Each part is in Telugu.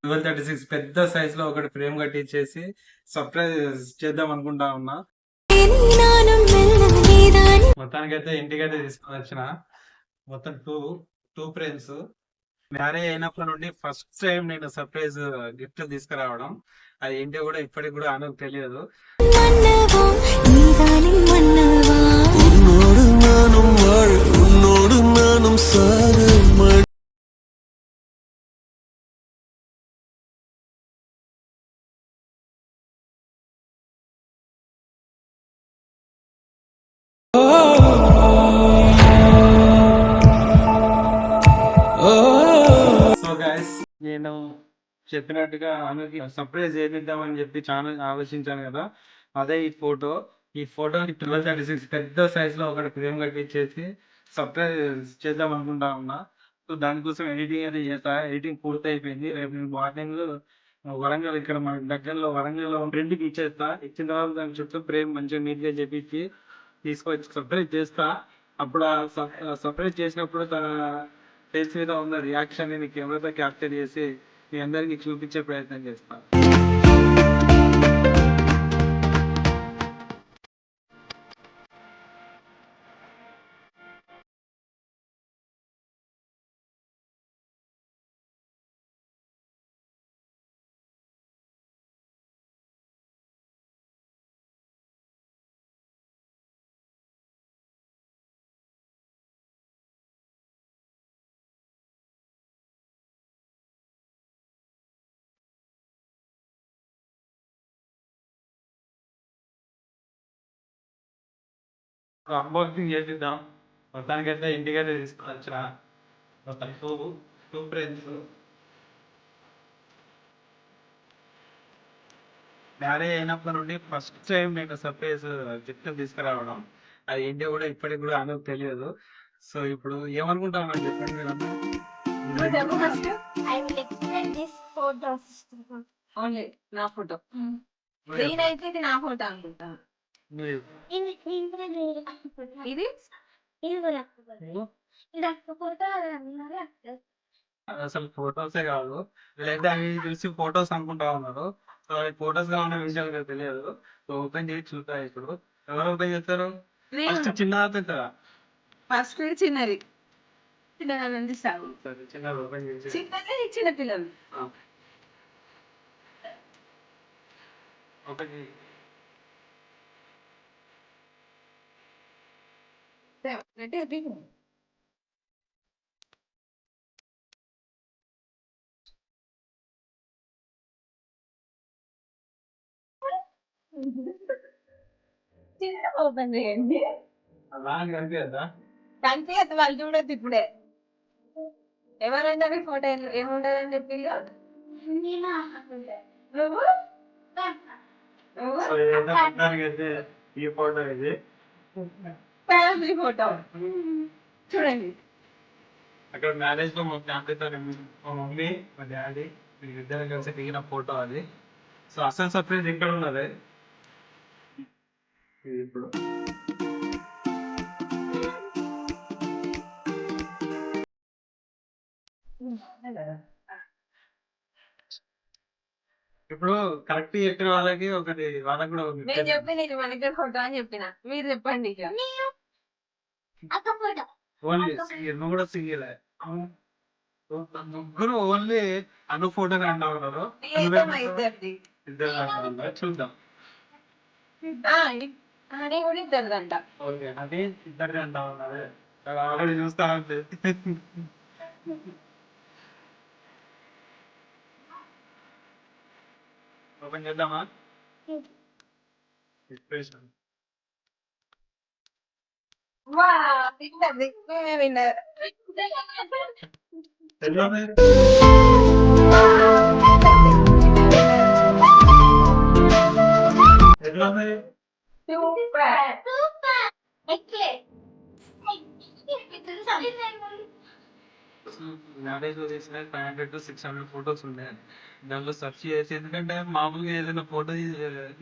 1236 పెద్ద సైజ్ లో ఒకటి ఫ్రేమ్ కట్టించేసి సర్ప్రైజ్ చేద్దాం అనుకుంటా ఉన్నా. మొత్తానికైతే ఇంటికైతే తీసుకొని వచ్చిన మొత్తం టూ టూ ఫ్రేమ్స్. మ్యారేజ్ అయినప్పటి నుండి ఫస్ట్ టైం నేను సర్ప్రైజ్ గిఫ్ట్ తీసుకురావడం. అది ఏంటో కూడా ఇప్పటికి కూడా ఆమెకు తెలియదు. సో గైస్, నేను చెప్పినట్టుగా ఆమెకి సర్ప్రైజ్ చేద్దామని చెప్పి చాలా ఆలోచించాను కదా, అదే ఈ ఫోటో. ఈ ఫోటోని 1236 పెద్ద సైజ్ లో ఒకటి ఫ్రేమ్ కట్టించేసి సర్ప్రైజ్ చేద్దాం అనుకుంటా ఉన్నా. సో దానికోసం ఎడిటింగ్ అనేది చేస్తా. ఎడిటింగ్ పూర్తి అయిపోయింది. రేపు నేను మార్నింగ్ వరంగల్, ఇక్కడ మన దగ్గరలో వరంగల్ ప్రింట్కి ఇచ్చేస్తా. ఇచ్చిన తర్వాత దాని చుట్టూ ఫ్రేమ్ మంచిగా నీట్ గా చేపించి తీసుకొచ్చి సర్ప్రైజ్ చేస్తా. అప్పుడు సర్ప్రైజ్ చేసినప్పుడు తన ఫేస్ మీద ఉన్న రియాక్షన్ ని కెమెరాతో క్యాప్చర్ చేసి మీ అందరికి చూపించే ప్రయత్నం చేస్తాను. అన్బాక్సింగ్ చేసిద్దాం. మొత్తానికైతే ఇంటికైతే తీసుకొని వచ్చిన మొత్తం టూ ఫ్రేమ్స్. మ్యారేజ్ అయినప్పటి నుండి ఫస్ట్ టైం నేను సర్ప్రైజ్ గిఫ్ట్ తీసుకురావడం. అది ఏంటో కూడా ఇప్పటికి కూడా ఆమెకు తెలియదు. సో ఇప్పుడు ఏమనుకుంటామని చెప్పండి మీరు అందరూ. నా ఫోటో నేనైతే ఇది నా ఫోటో అనుకుంటా. ఇది అసలు ఫొటోసే కాదు, వీళ్ళైతే అవి చూసి ఫొటోస్ అనుకుంటా ఉన్నారు. సో అవి ఫొటోస్ గా ఉన్న విషయాలు నాకు తెలియదు. సో ఓపెన్ చేసి చూస్తా. ఇప్పుడు ఎవరు ఓపెన్ చేస్తారు? ఫస్ట్ చిన్న పెద్దగా. ఫస్ట్ చిన్నది, చిన్నది నుంచి సాగు. సరే, చిన్నది ఓపెన్ చేసి. చిన్నది చిన్న పిల్లలు ఓపెన్ చేసి. ఓపెన్ చేయండి. అలా కనిపించద్దా? కనిపించదు, వాళ్ళు చూడొద్దు ఇప్పుడే. ఎవరంటే ఫోటో ఏముంటదని చెప్పి నువ్వు ఈ ఫోటో ఇది ఫ్యామిలీ ఫోటో చూడండి. అక్కడ మ్యారేజ్ లో మా ఫ్యామిలీతో, మా మమ్మీ, మా డాడీ వీళ్ళిద్దరు కలిసి దిగిన ఫోటో అది. సో అసలు సర్ప్రైజ్ ఇక్కడ ఉన్నది. ఇప్పుడు ఇప్పుడు కరెక్ట్ చెప్పిన వాళ్ళకి ఒకటి, వాళ్ళకి కూడా నేను చెప్పిన ఇది మన దగ్గర ఫోటో అని చెప్పిన, మీరు చెప్పండి. ఇక ఓన్లీ నువ్వు కూడా సింగిల్. ముగ్గురు ఓన్లీ అను ఫోటో అంటా ఉన్నారు. ఇద్దరు చూద్దాం. అని కూడా ఇద్దరిదంట. ఓకే, అది ఇద్దరిది అంటా ఉన్నారు. ఆల్రెడీ చూస్తా ఉంది. ఓపెన్ చేద్దామా? ఎక్స్ప్రెషన్. విన్నర్. మ్యారేజ్ లో తీసిన 500 to 600 ఫొటోస్ ఉన్నాయి. దాంట్లో సెర్చ్ చేసి, ఎందుకంటే మామూలుగా ఏదైనా ఫోటో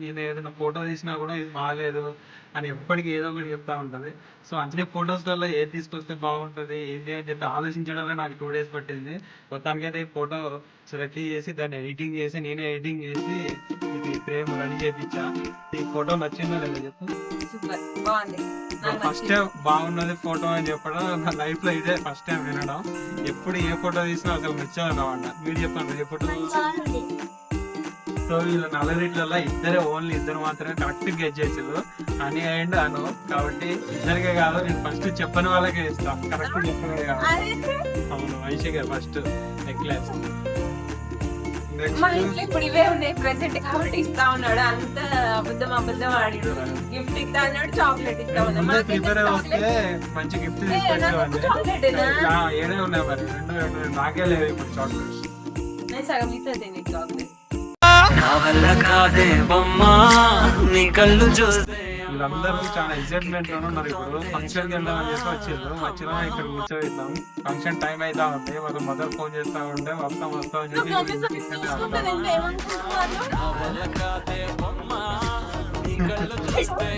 ఈయన ఏదైనా ఫోటో తీసినా కూడా ఇది బాగాలేదు అని ఎప్పటికీ ఏదో ఒకటి చెప్తా ఉంటది. సో అన్ని ఫొటోస్ వల్ల ఏది తీసుకొస్తే బాగుంటది ఏంటి అని చెప్పి ఆలోచించడంలో నాకు 2 days పట్టింది. మొత్తానికి అయితే ఈ ఫోటో సెలెక్ట్ చేసి దాన్ని ఎడిటింగ్ చేసి నేనే ఎడిటింగ్ చేసి ఇది ఫ్రేమ్ రెడీ చేయించా. ఈ ఫోటో నచ్చిందో లేదో చెప్పు. సూపర్ బాగుంది. నాకు ఫస్ట్ నచ్చింది. టైం బాగున్నది ఫోటో అని చెప్పడం నా లైఫ్ లో ఇదే ఫస్ట్ టైం వినడం. ఎప్పుడు ఏ ఫోటో తీసినా అసలు నచ్చదు అన్నమాట. మీరు చెప్పండి ఏ ఫోటో. సో వీళ్ళ నల్లరిట్లలో ఓన్లీ ఇద్దరు మాత్రమే కరెక్ట్ గెట్ చేసారు, అని అండ్ అను. కాబట్టి ఇద్దరికే కాదు, నేను ఫస్ట్ చెప్పని వాళ్ళకే ఇస్తాను, కరెక్ట్ చెప్పనే కాదు. అదేంటి? అవును, వైషికే ఫస్ట్ నెక్లెస్. మా ఇంట్లో ఇప్పుడు ఇవే ఉన్నాయి ప్రెసెంట్ కాబట్టి ఇస్తా ఉన్నాడు. అంత అబద్ధం ఆడిడు. గిఫ్ట్ ఇస్తా అన్నాడు, చాక్లెట్ ఇస్తా ఉన్నాడు. ముందే ప్రిపేర్ వస్తే మంచి గిఫ్ట్ తీసుకొచ్చేవాడిని. చాక్లెట్ ఏడే ఉన్నాయి మరి, రెండు నాకే లేవు ఇప్పుడు చాక్లెట్స్. నేను సగం ఇస్తా తిని చాక్లెట్. నా వల్ల కాదే బొమ్మా నీ కళ్ళు చూస్తే వీళ్ళందరూ చాలా ఎక్సైట్మెంట్ లో ఉన్నారు. ఇప్పుడు ఫంక్షన్ కి వెళ్దామని చెప్పి వచ్చినా ఇక్కడ కూర్చోబెట్టాం. ఫంక్షన్ టైం అవుతా ఉంది, వాళ్ళ మదర్ ఫోన్ చేస్తా ఉంటే వస్తాం అని చెప్పి ఏమనుకుంటున్నారు? నా వల్ల కాదే బొమ్మా నీ కళ్ళు చూస్తే